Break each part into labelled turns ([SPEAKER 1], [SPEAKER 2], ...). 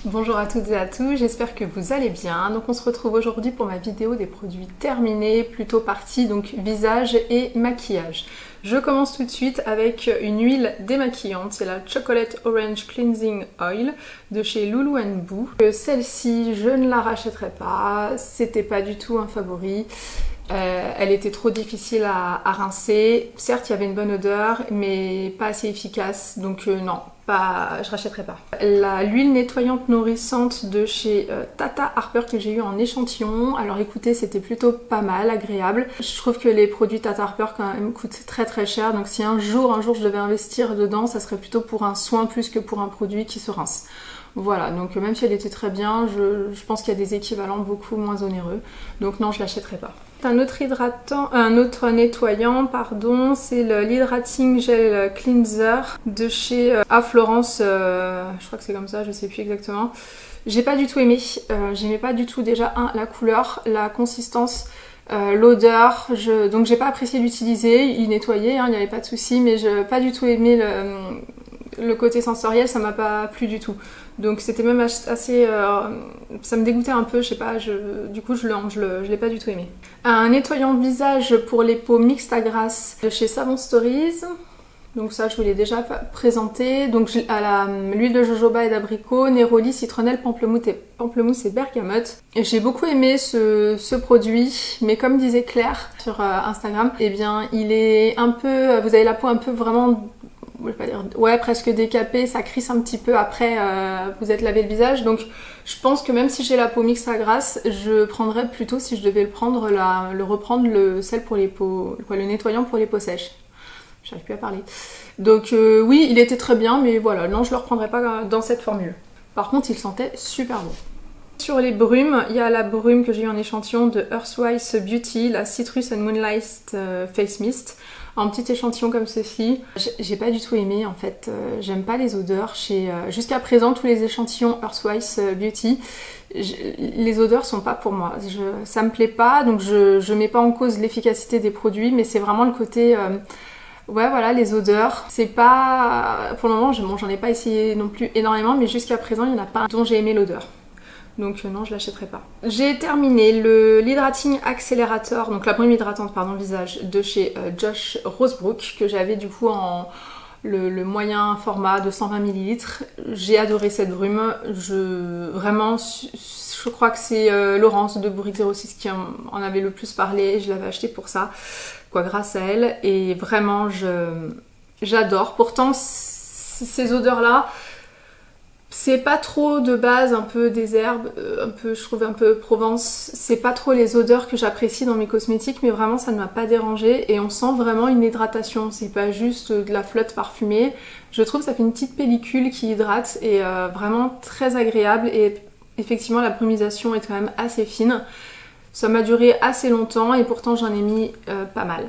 [SPEAKER 1] Bonjour à toutes et à tous, j'espère que vous allez bien. Donc on se retrouve aujourd'hui pour ma vidéo des produits terminés, plutôt partie donc visage et maquillage. Je commence tout de suite avec une huile démaquillante, c'est la Chocolate Orange Cleansing Oil de chez Loulou & Boo. Celle-ci, je ne la rachèterai pas, c'était pas du tout un favori. Elle était trop difficile à rincer. Certes, il y avait une bonne odeur, mais pas assez efficace, donc non. Je rachèterai pas. L'huile nettoyante nourrissante de chez Tata Harper que j'ai eu en échantillon. Alors écoutez, c'était plutôt pas mal, agréable. Je trouve que les produits Tata Harper quand même coûtent très cher. Donc si un jour je devais investir dedans, ça serait plutôt pour un soin plus que pour un produit qui se rince. Voilà, donc même si elle était très bien, je pense qu'il y a des équivalents beaucoup moins onéreux. Donc non, je l'achèterai pas. Un autre nettoyant, pardon, c'est l'Hydrating Gel Cleanser de chez Florence, je crois que c'est comme ça, je sais plus exactement. J'ai pas du tout aimé, j'aimais pas du tout déjà la couleur, la consistance, l'odeur, donc j'ai pas apprécié l'utiliser, il nettoyait, il n'y avait pas de souci, mais j'ai pas du tout aimé le côté sensoriel, ça m'a pas plu du tout. Donc c'était même assez... ça me dégoûtait un peu, je sais pas, du coup je l'ai pas du tout aimé. Un nettoyant visage pour les peaux mixtes à grasse de chez Savon Stories. Donc ça je vous l'ai déjà présenté. Donc à l'huile de jojoba et d'abricot, néroli, citronnelle, pamplemousse et bergamote. J'ai beaucoup aimé ce produit, mais comme disait Claire sur Instagram, eh bien il est un peu... Vous avez la peau un peu vraiment... je vais pas dire, ouais, presque décapé, ça crisse un petit peu après vous êtes lavé le visage, donc je pense que même si j'ai la peau mixte à grasse, je prendrais plutôt, si je devais le prendre, celle pour les peaux, le nettoyant pour les peaux sèches. J'arrive plus à parler. Donc oui, il était très bien, mais voilà, non, je le reprendrai pas dans cette formule. Par contre, il sentait super bon. Sur les brumes, il y a la brume que j'ai eu en échantillon de Earthwise Beauty, la Citrus and Moonlight Face Mist, en petit échantillon comme ceci. J'ai pas du tout aimé en fait, j'aime pas les odeurs. Jusqu'à présent, tous les échantillons Earthwise Beauty, les odeurs sont pas pour moi. Ça me plaît pas, donc je mets pas en cause l'efficacité des produits, mais c'est vraiment le côté... ouais, voilà, les odeurs, c'est pas... Pour le moment, j'en ai pas essayé non plus énormément, mais jusqu'à présent, il n'y en a pas un dont j'ai aimé l'odeur. Donc non, je l'achèterai pas. J'ai terminé l'Hydrating Accelerator, donc la brume hydratante, pardon, visage de chez Josh Rosebrook, que j'avais du coup en le moyen format de 120 ml. J'ai adoré cette brume. Vraiment, je crois que c'est Laurence de Bourrique 06 qui en avait le plus parlé. Je l'avais acheté pour ça, quoi, grâce à elle. Et vraiment, j'adore. Pourtant, ces odeurs-là, c'est pas trop de base, un peu des herbes, je trouve un peu Provence. C'est pas trop les odeurs que j'apprécie dans mes cosmétiques, mais vraiment ça ne m'a pas dérangée et on sent vraiment une hydratation. C'est pas juste de la flotte parfumée. Je trouve que ça fait une petite pellicule qui hydrate et vraiment très agréable. Et effectivement, la brumisation est quand même assez fine. Ça m'a duré assez longtemps et pourtant j'en ai mis pas mal.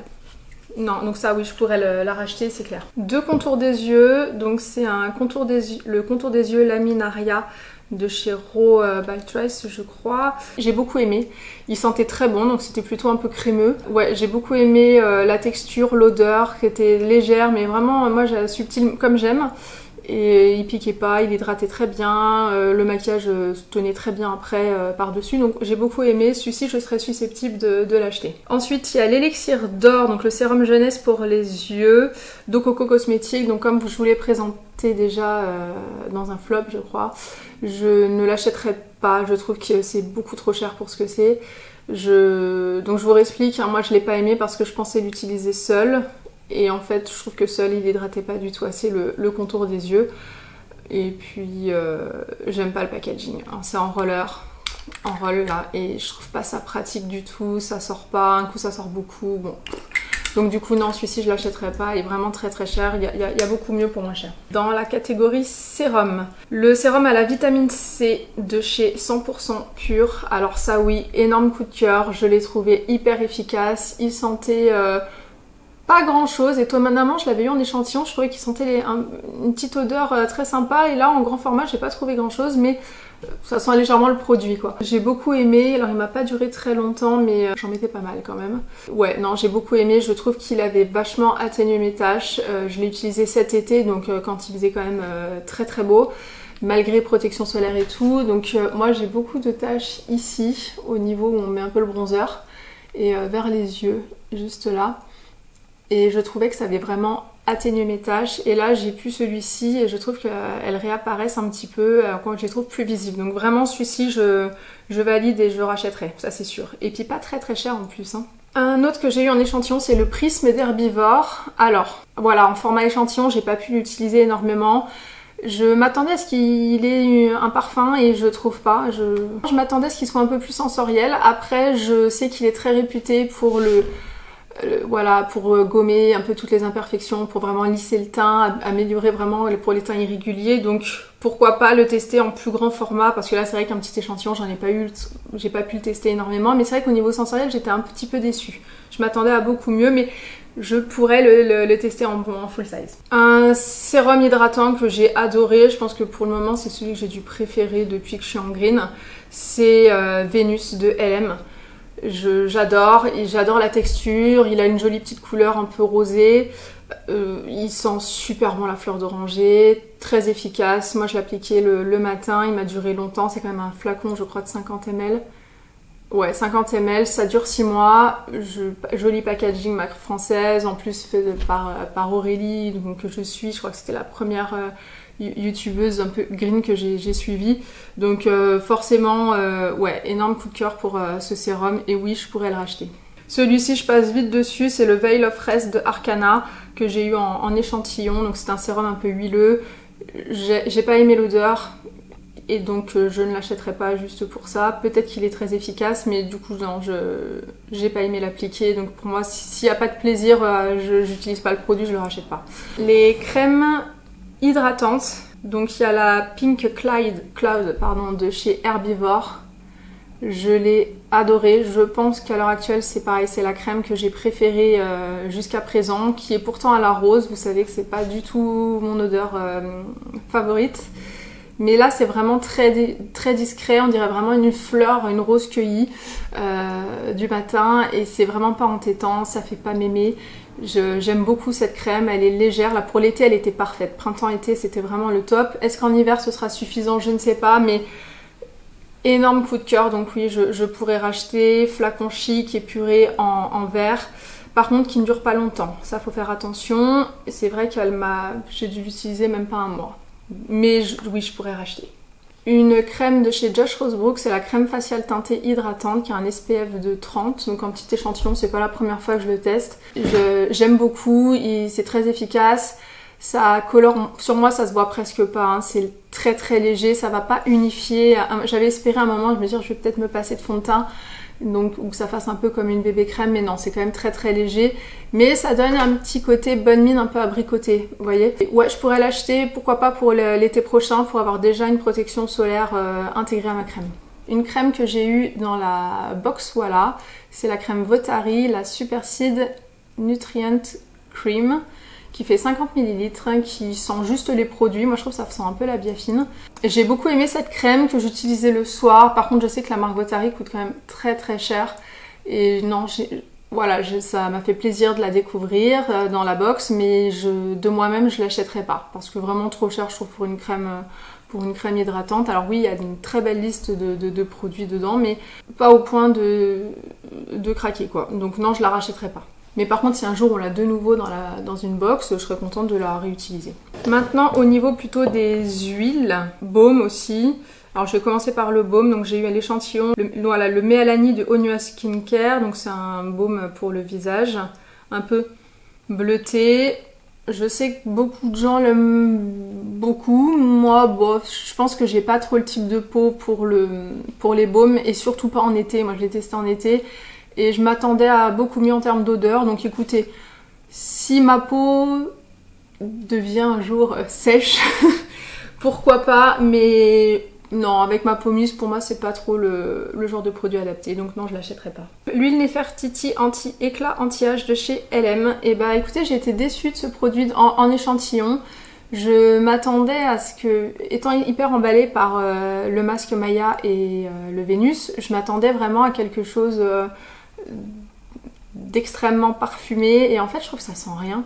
[SPEAKER 1] Non, donc ça oui, je pourrais la racheter, c'est clair. Deux contours des yeux, donc c'est le contour des yeux Laminaria de chez Raw by Trace, je crois. J'ai beaucoup aimé, il sentait très bon, donc c'était plutôt un peu crémeux. Ouais, j'ai beaucoup aimé la texture, l'odeur qui était légère, mais vraiment, moi, subtil comme j'aime. Et il piquait pas, il hydratait très bien, le maquillage se tenait très bien après par-dessus, donc j'ai beaucoup aimé. Celui-ci, je serais susceptible de l'acheter. Ensuite, il y a l'élixir d'or, donc le sérum jeunesse pour les yeux d'Ococo Cosmétiques. Donc comme je vous l'ai présenté déjà dans un flop, je crois, je ne l'achèterai pas. Je trouve que c'est beaucoup trop cher pour ce que c'est. Donc je vous réexplique, hein, moi je l'ai pas aimé parce que je pensais l'utiliser seule. Et en fait, je trouve que seul, il hydratait pas du tout assez le contour des yeux. Et puis, j'aime pas le packaging. Hein. C'est en roll là. Et je trouve pas ça pratique du tout. Ça sort pas. Un coup, ça sort beaucoup. Bon. Donc du coup, non, celui-ci, je l'achèterai pas. Il est vraiment très cher. Il y a beaucoup mieux pour moins cher. Dans la catégorie sérum, le sérum à la vitamine C de chez 100% Pur. Alors ça, oui, énorme coup de cœur. Je l'ai trouvé hyper efficace. Il sentait... pas grand chose, étonnamment je l'avais eu en échantillon, je trouvais qu'il sentait une petite odeur très sympa, et là en grand format j'ai pas trouvé grand chose, mais ça sent légèrement le produit quoi. J'ai beaucoup aimé, alors il m'a pas duré très longtemps, mais j'en mettais pas mal quand même. Ouais, non, j'ai beaucoup aimé, je trouve qu'il avait vachement atténué mes taches, je l'ai utilisé cet été, donc quand il faisait quand même très beau. malgré protection solaire et tout. Donc moi j'ai beaucoup de taches ici, au niveau où on met un peu le bronzer, et vers les yeux, juste là. Et je trouvais que ça avait vraiment atténué mes taches. Et là j'ai pu celui-ci et je trouve qu'elles réapparaissent un petit peu quand je les trouve plus visibles. Donc vraiment celui-ci je valide et je le rachèterai, ça c'est sûr. Et puis pas très très cher en plus, hein. Un autre que j'ai eu en échantillon, c'est le Prisme d'Herbivore. Alors voilà, en format échantillon, j'ai pas pu l'utiliser énormément. Je m'attendais à ce qu'il ait un parfum et je trouve pas. Je m'attendais à ce qu'il soit un peu plus sensoriel. Après, je sais qu'il est très réputé pour voilà, pour gommer un peu toutes les imperfections, pour vraiment lisser le teint, améliorer vraiment pour les teints irréguliers. Donc pourquoi pas le tester en plus grand format, parce que là c'est vrai qu'un petit échantillon, j'ai pas pu le tester énormément, mais c'est vrai qu'au niveau sensoriel j'étais un petit peu déçue. Je m'attendais à beaucoup mieux, mais je pourrais le tester en full size. Un sérum hydratant que j'ai adoré, je pense que pour le moment c'est celui que j'ai dû préférer depuis que je suis en green, c'est Vénus de LM. J'adore la texture, il a une jolie petite couleur un peu rosée, il sent super bon la fleur d'oranger, très efficace. Moi je l'appliquais le matin, il m'a duré longtemps, c'est quand même un flacon je crois de 50 ml. Ouais, 50 ml, ça dure 6 mois, joli packaging marque française, en plus fait par Aurélie, donc que je suis, je crois que c'était la première youtubeuse un peu green que j'ai suivie. Donc forcément, ouais, énorme coup de cœur pour ce sérum, et oui, je pourrais le racheter. Celui-ci, je passe vite dessus, c'est le Veil of Rest de Arcana, que j'ai eu en échantillon, donc c'est un sérum un peu huileux. J'ai pas aimé l'odeur, et donc je ne l'achèterai pas juste pour ça. Peut-être qu'il est très efficace, mais du coup non, j'ai pas aimé l'appliquer. Donc pour moi, s'il n'y a pas de plaisir, j'utilise pas le produit, je le rachète pas. Les crèmes hydratantes, donc il y a la Pink Cloud de chez Herbivore. Je l'ai adorée. Je pense qu'à l'heure actuelle c'est pareil, c'est la crème que j'ai préférée jusqu'à présent, qui est pourtant à la rose. Vous savez que c'est pas du tout mon odeur favorite. Mais là c'est vraiment très discret, on dirait vraiment une fleur, une rose cueillie du matin, et c'est vraiment pas entêtant, ça fait pas mémé. J'aime beaucoup cette crème, elle est légère. Là pour l'été elle était parfaite, printemps-été c'était vraiment le top. Est-ce qu'en hiver ce sera suffisant? Je ne sais pas, mais énorme coup de cœur, donc oui je pourrais racheter. Flacon chic, épuré en verre. Par contre qui ne dure pas longtemps, ça faut faire attention. C'est vrai j'ai dû l'utiliser même pas un mois. Mais oui, je pourrais racheter. Une crème de chez Josh Rosebrook, c'est la crème faciale teintée hydratante qui a un SPF de 30, donc en petit échantillon, c'est pas la première fois que je le teste. J'aime beaucoup, c'est très efficace, ça colore, sur moi ça se voit presque pas, hein. C'est très très léger, ça va pas unifier. J'avais espéré un moment, je me disais je vais peut-être me passer de fond de teint, donc ou que ça fasse un peu comme une bébé crème, mais non, c'est quand même très très léger, mais ça donne un petit côté bonne mine un peu abricoté, vous voyez. Ouais, je pourrais l'acheter, pourquoi pas pour l'été prochain, pour avoir déjà une protection solaire intégrée à ma crème. Une crème que j'ai eue dans la box Voilà, c'est la crème Votari, la Super Seed Nutrient Cream, qui fait 50 ml, qui sent juste les produits. Moi je trouve que ça sent un peu la biafine. J'ai beaucoup aimé cette crème que j'utilisais le soir. Par contre je sais que la marque Votari coûte quand même très très cher. Et non, voilà, ça m'a fait plaisir de la découvrir dans la box, mais de moi-même je l'achèterai pas. Parce que vraiment trop cher je trouve pour une crème hydratante. Alors oui, il y a une très belle liste de produits dedans, mais pas au point de craquer quoi. Donc non, je la rachèterai pas. Mais par contre, si un jour on l'a de nouveau dans une box, je serais contente de la réutiliser. Maintenant, au niveau plutôt des huiles, baume aussi. Alors je vais commencer par le baume. Donc j'ai eu l'échantillon, le Mealani de Onua Skincare. Donc c'est un baume pour le visage, un peu bleuté. Je sais que beaucoup de gens l'aiment beaucoup. Moi, bof, je pense que j'ai pas trop le type de peau pour les baumes, et surtout pas en été. Moi je l'ai testé en été. Et je m'attendais à beaucoup mieux en termes d'odeur. Donc écoutez, si ma peau devient un jour sèche, pourquoi pas. Mais non, avec ma peau mousse, pour moi, c'est pas trop le genre de produit adapté. Donc non, je l'achèterai pas. L'huile Nefertiti anti-éclat anti-âge de chez LM. Et bah écoutez, j'ai été déçue de ce produit en échantillon. Je m'attendais à ce que, étant hyper emballée par le masque Maya et le Vénus, je m'attendais vraiment à quelque chose d'extrêmement parfumé, et en fait je trouve que ça sent rien.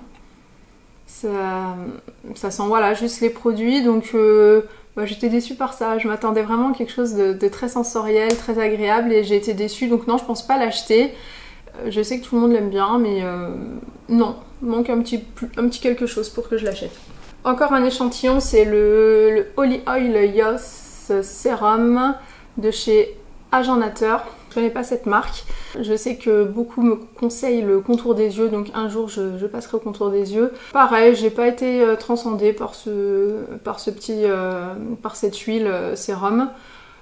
[SPEAKER 1] Ça sent voilà juste les produits, donc Ouais, j'étais déçue par ça, je m'attendais vraiment à quelque chose de très sensoriel, très agréable et j'ai été déçue, donc non, je pense pas l'acheter. Je sais que tout le monde l'aime bien, mais non, manque un petit quelque chose pour que je l'achète. Encore un échantillon, c'est le Holy Oil Yos Serum de chez Agent Nature. Je connais pas cette marque. Je sais que beaucoup me conseillent le contour des yeux, donc un jour je passerai au contour des yeux. Pareil, j'ai pas été transcendée par cette huile sérum.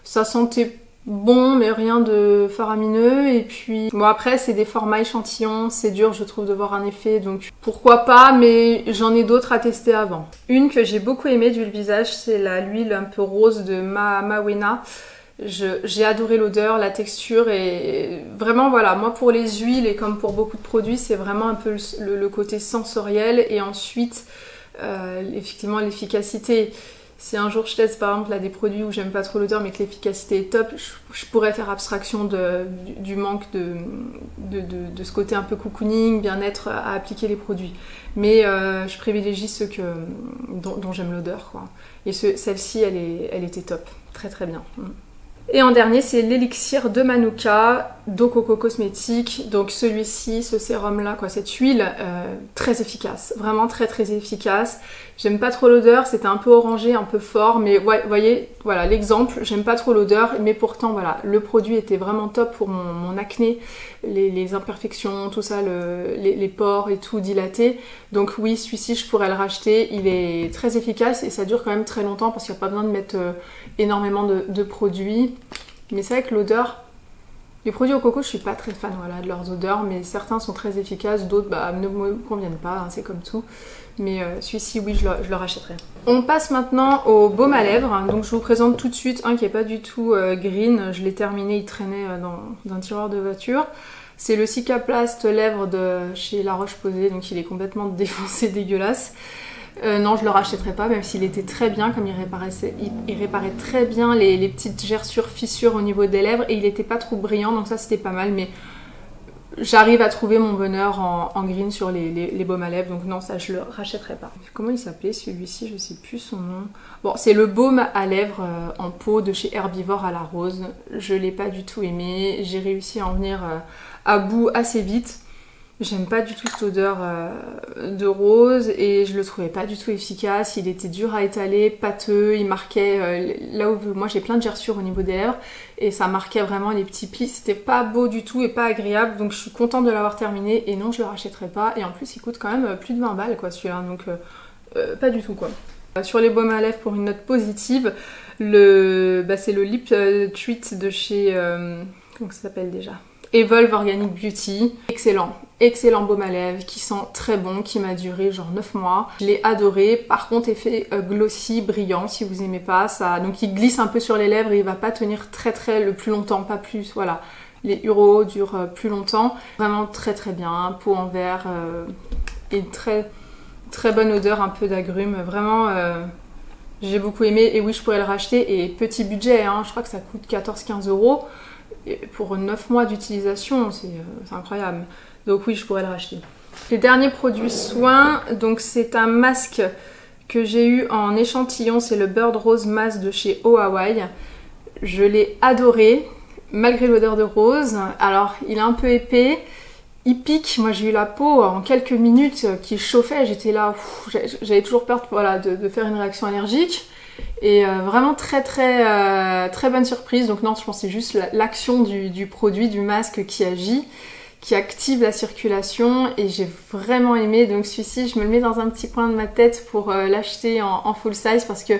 [SPEAKER 1] Ça sentait bon, mais rien de faramineux. Et puis, bon, après, c'est des formats échantillons. C'est dur, je trouve, de voir un effet. Donc, pourquoi pas, mais j'en ai d'autres à tester avant. Une que j'ai beaucoup aimée d'huile visage, c'est l'huile un peu rose de Mawena. J'ai adoré l'odeur, la texture et vraiment voilà, moi pour les huiles et comme pour beaucoup de produits, c'est vraiment un peu le côté sensoriel et ensuite effectivement l'efficacité. Si un jour je teste par exemple là des produits où j'aime pas trop l'odeur mais que l'efficacité est top, je pourrais faire abstraction du manque de ce côté un peu cocooning, bien-être à appliquer les produits. Mais je privilégie ceux dont j'aime l'odeur, quoi. Et celle-ci, elle était top, très très bien. Et en dernier, c'est l'élixir de Manuka d'eau coco cosmétique. Donc celui-ci, ce sérum-là, quoi, cette huile, très efficace. Vraiment très très efficace. J'aime pas trop l'odeur, c'était un peu orangé, un peu fort. Mais ouais, vous voyez, voilà l'exemple, j'aime pas trop l'odeur. Mais pourtant, voilà, le produit était vraiment top pour mon acné. Les imperfections, tout ça, les pores et tout dilaté. Donc oui, celui-ci, je pourrais le racheter. Il est très efficace et ça dure quand même très longtemps parce qu'il n'y a pas besoin de mettre énormément de produits. Mais c'est vrai que l'odeur, les produits au coco, je suis pas très fan voilà, de leurs odeurs, mais certains sont très efficaces, d'autres ne me conviennent pas, hein, c'est comme tout. Mais celui-ci, oui, je le rachèterai. On passe maintenant au baume à lèvres. Donc je vous présente tout de suite un qui n'est pas du tout green. Je l'ai terminé, il traînait dans un tiroir de voiture. C'est le Cicaplast lèvres de chez La Roche-Posay, donc il est complètement défoncé, dégueulasse. Non, je le rachèterai pas, même s'il était très bien, comme il réparait très bien les petites gerçures, fissures au niveau des lèvres, et il était pas trop brillant, donc ça c'était pas mal, mais j'arrive à trouver mon bonheur en green sur les baumes à lèvres, donc non, ça je le rachèterai pas. Comment il s'appelait celui-ci? Je sais plus son nom. Bon, c'est le baume à lèvres en pot de chez Herbivore à la rose. Je l'ai pas du tout aimé, j'ai réussi à en venir à bout assez vite. J'aime pas du tout cette odeur de rose et je le trouvais pas du tout efficace. Il était dur à étaler, pâteux, il marquait là où moi j'ai plein de gerçures au niveau des lèvres et ça marquait vraiment les petits plis. C'était pas beau du tout et pas agréable, donc je suis contente de l'avoir terminé et non, je le rachèterai pas. Et en plus, il coûte quand même plus de 20 balles quoi celui-là, donc pas du tout quoi. Sur les baumes à lèvres, pour une note positive, c'est le Lip Treat de chez comment ça s'appelle déjà? Evolve Organic Beauty, excellent baume à lèvres qui sent très bon, qui m'a duré genre 9 mois. Je l'ai adoré, par contre effet glossy, brillant, si vous aimez pas ça. Donc il glisse un peu sur les lèvres et il va pas tenir le plus longtemps, pas plus, voilà. Les Uro durent plus longtemps. Vraiment très très bien, peau en verre et très bonne odeur un peu d'agrumes. Vraiment j'ai beaucoup aimé et oui je pourrais le racheter et petit budget, hein, je crois que ça coûte 14-15 €. Et pour 9 mois d'utilisation, c'est incroyable. Donc oui, je pourrais le racheter. Les derniers produits soins, donc c'est un masque que j'ai eu en échantillon, c'est le Bird Rose Mask de chez Oh Hawaii. Je l'ai adoré, malgré l'odeur de rose. Alors, il est un peu épais, il pique. Moi, j'ai eu la peau en quelques minutes qui chauffait. J'étais là, j'avais toujours peur voilà, de faire une réaction allergique. Et vraiment très bonne surprise. Donc non, je pense que c'est juste l'action du produit, du masque qui agit, qui active la circulation et j'ai vraiment aimé. Donc celui-ci, je me le mets dans un petit coin de ma tête pour l'acheter en full size parce que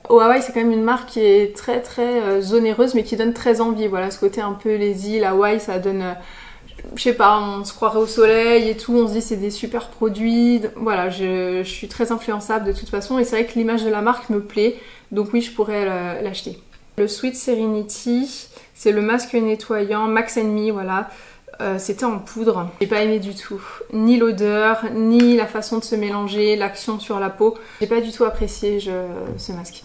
[SPEAKER 1] Oh Hawaii, c'est quand même une marque qui est très onéreuse mais qui donne très envie. Voilà, ce côté un peu les îles, Hawaï, ça donne... je sais pas, on se croirait au soleil et tout, on se dit c'est des super produits. Voilà, je suis très influençable de toute façon et c'est vrai que l'image de la marque me plaît, donc oui, je pourrais l'acheter. Le Sweet Serenity, c'est le masque nettoyant Max & Me, voilà. C'était en poudre, j'ai pas aimé du tout, ni l'odeur, ni la façon de se mélanger, l'action sur la peau. J'ai pas du tout apprécié ce masque.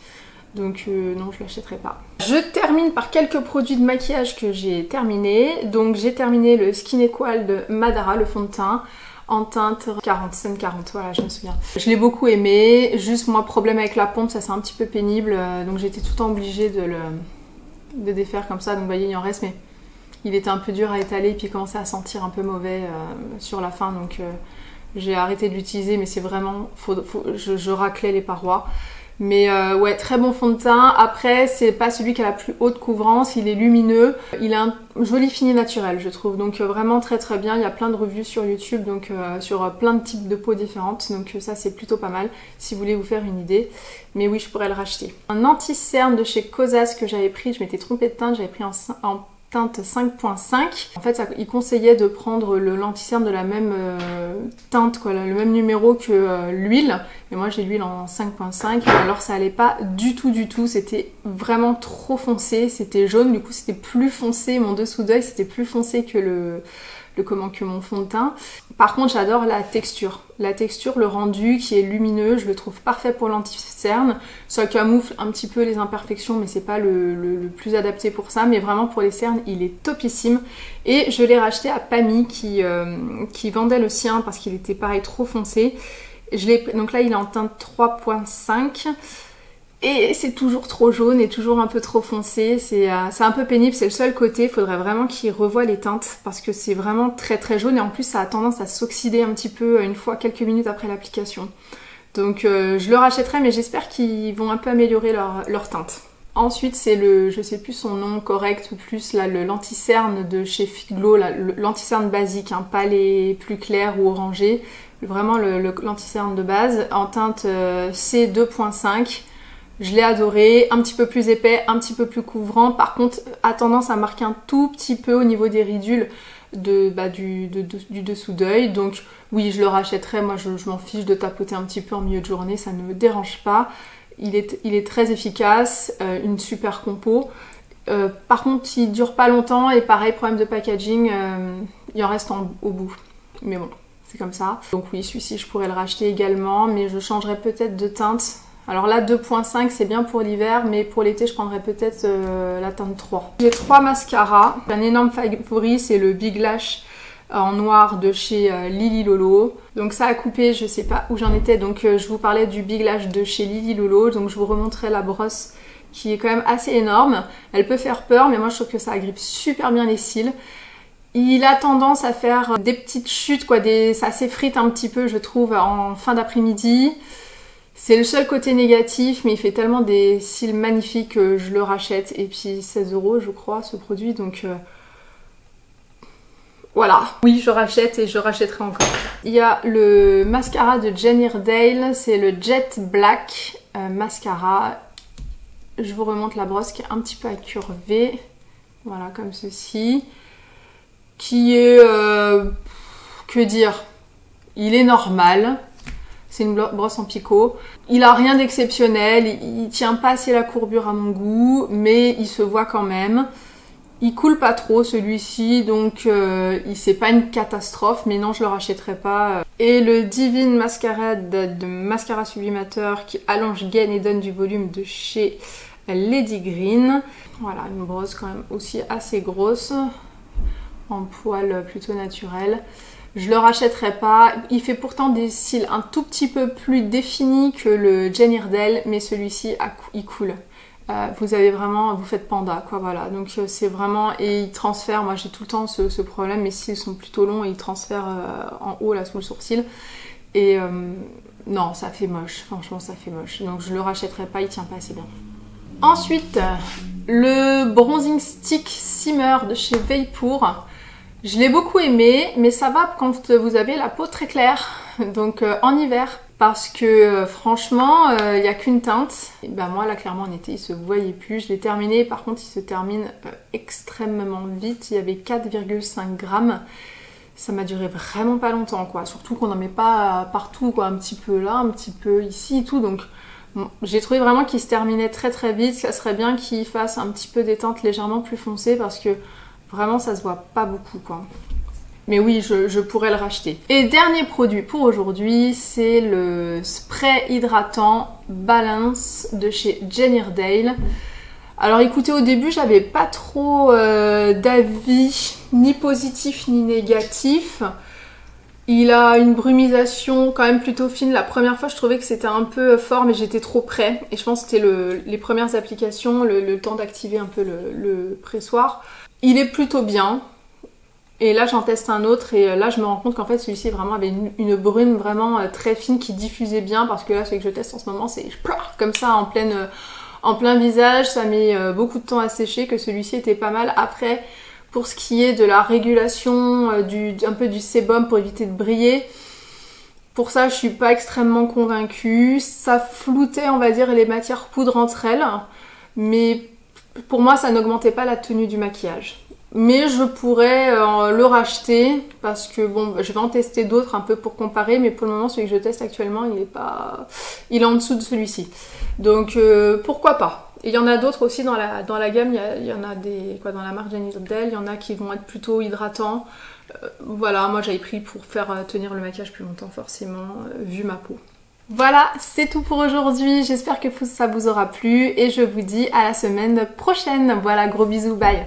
[SPEAKER 1] Donc non, je l'achèterai pas. Je termine par quelques produits de maquillage que j'ai terminés. Donc j'ai terminé le Skin Equal de Madara, le fond de teint. en teinte 40, scène 40, voilà, je me souviens. Je l'ai beaucoup aimé, juste moi, problème avec la pompe, ça c'est un petit peu pénible, donc j'étais tout le temps obligée de défaire comme ça, donc vous voyez, il en reste, mais il était un peu dur à étaler, puis il commençait à sentir un peu mauvais sur la fin, donc j'ai arrêté de l'utiliser, mais c'est vraiment, je raclais les parois. Mais ouais, très bon fond de teint. Après, c'est pas celui qui a la plus haute couvrance, il est lumineux, il a un joli fini naturel, je trouve. Donc vraiment très très bien. Il y a plein de reviews sur YouTube, donc sur plein de types de peaux différentes. Donc ça c'est plutôt pas mal si vous voulez vous faire une idée. Mais oui, je pourrais le racheter. Un anti-cerne de chez Kosas que j'avais pris, je m'étais trompée de teinte, j'avais pris en teinte 5.5. En fait, il conseillait de prendre l'anti-cerne de la même teinte, quoi, le même numéro que l'huile. Mais moi, j'ai l'huile en 5.5. Alors, ça allait pas du tout. C'était vraiment trop foncé. C'était jaune, du coup, c'était plus foncé. Mon dessous d'œil, c'était plus foncé que que mon fond de teint. Par contre, j'adore la texture. La texture, le rendu qui est lumineux, je le trouve parfait pour l'anti-cerne. Ça camoufle un petit peu les imperfections, mais c'est pas le plus adapté pour ça. Mais vraiment pour les cernes, il est topissime. Et je l'ai racheté à Pamy qui vendait le sien parce qu'il était pareil trop foncé. Donc là, il est en teinte 3.5. Et c'est toujours trop jaune et toujours un peu trop foncé, c'est un peu pénible, c'est le seul côté, il faudrait vraiment qu'il revoie les teintes parce que c'est vraiment très très jaune et en plus ça a tendance à s'oxyder un petit peu une fois quelques minutes après l'application. Donc je le rachèterai mais j'espère qu'ils vont un peu améliorer leur teinte. Ensuite c'est je sais plus son nom correct ou plus là l'anti-cerne de chez Figlo, l'anti-cerne basique, hein, pas les plus clairs ou orangés, vraiment l'anti-cerne de base en teinte C2.5. Je l'ai adoré, un petit peu plus épais, un petit peu plus couvrant. Par contre, a tendance à marquer un tout petit peu au niveau des ridules du dessous d'œil. Donc oui, je le rachèterai. Moi, je m'en fiche de tapoter un petit peu en milieu de journée. Ça ne me dérange pas. Il est très efficace, une super compo. Par contre, il dure pas longtemps. Et pareil, problème de packaging, il en reste au bout. Mais bon, c'est comme ça. Donc oui, celui-ci, je pourrais le racheter également. Mais je changerai peut-être de teinte. Alors là, 2.5 c'est bien pour l'hiver, mais pour l'été, je prendrais peut-être la teinte 3. J'ai 3 mascaras. Un énorme favori, c'est le Big Lash en noir de chez Lily Lolo. Donc ça a coupé, je sais pas où j'en étais, donc je vous parlais du Big Lash de chez Lily Lolo. Donc je vous remontrerai la brosse qui est quand même assez énorme. Elle peut faire peur, mais moi je trouve que ça agrippe super bien les cils. Il a tendance à faire des petites chutes, quoi, ça s'effrite un petit peu, je trouve, en fin d'après-midi. C'est le seul côté négatif, mais il fait tellement des cils magnifiques que je le rachète. Et puis 16 € je crois ce produit, donc voilà. Oui, je rachète et je rachèterai encore. Il y a le mascara de Jane Iredale, c'est le Jet Black mascara. Je vous remonte la brosse qui est un petit peu incurvée. Voilà, comme ceci. Qui est... que dire? Il est normal. C'est une brosse en picot. Il a rien d'exceptionnel, il tient pas assez la courbure à mon goût, mais il se voit quand même. Il coule pas trop celui-ci, donc c'est pas une catastrophe, mais non, je le rachèterai pas. Et le Divine Mascarade de mascara sublimateur qui allonge, gaine et donne du volume de chez Lady Green. Voilà, une brosse quand même aussi assez grosse, en poil plutôt naturel. Je le rachèterai pas. Il fait pourtant des cils un tout petit peu plus définis que le Jane Iredale, mais celui-ci, il coule. Vous avez vraiment, vous faites panda, quoi, voilà. Donc c'est vraiment, et il transfère, moi j'ai tout le temps ce problème, mes cils sont plutôt longs et ils transfèrent en haut, là, sous le sourcil. Et non, ça fait moche, franchement ça fait moche. Donc je le rachèterai pas, il tient pas assez bien. Ensuite, le Bronzing Stick Simmer de chez Vapor. Je l'ai beaucoup aimé, mais ça va quand vous avez la peau très claire, donc en hiver. Parce que franchement, il n'y a qu'une teinte. Et ben moi là clairement en été il se voyait plus. Je l'ai terminé, par contre il se termine extrêmement vite. Il y avait 4,5 grammes. Ça m'a duré vraiment pas longtemps, quoi. Surtout qu'on n'en met pas partout, quoi. Un petit peu là, un petit peu ici et tout. Donc bon, j'ai trouvé vraiment qu'il se terminait très très vite. Ça serait bien qu'il fasse un petit peu des teintes légèrement plus foncées parce que vraiment ça se voit pas beaucoup, quoi. Mais oui, je pourrais le racheter. Et dernier produit pour aujourd'hui, c'est le spray hydratant Balance de chez Jane Iredale. Alors écoutez, au début, j'avais pas trop d'avis, ni positif ni négatif. Il a une brumisation quand même plutôt fine. La première fois, je trouvais que c'était un peu fort, mais j'étais trop près. Et je pense que c'était les premières applications, le temps d'activer un peu le pressoir. Il est plutôt bien. Et là, j'en teste un autre et là, je me rends compte qu'en fait, celui-ci vraiment avait une brume vraiment très fine qui diffusait bien, parce que là, celui que je teste en ce moment, c'est comme ça en plein visage. Ça met beaucoup de temps à sécher, que celui-ci était pas mal. Après, pour ce qui est de la régulation, un peu du sébum pour éviter de briller, pour ça, je suis pas extrêmement convaincue. Ça floutait, on va dire, les matières poudre entre elles, mais pour moi, ça n'augmentait pas la tenue du maquillage. Mais je pourrais le racheter parce que bon, je vais en tester d'autres un peu pour comparer, mais pour le moment, celui que je teste actuellement, il est en dessous de celui-ci. Donc pourquoi pas. Et il y en a d'autres aussi dans la gamme, il y en a dans la marque Jenny Odell, il y en a qui vont être plutôt hydratants. Voilà, moi j'avais pris pour faire tenir le maquillage plus longtemps forcément, vu ma peau. Voilà, c'est tout pour aujourd'hui. J'espère que ça vous aura plu et je vous dis à la semaine prochaine. Voilà, gros bisous, bye.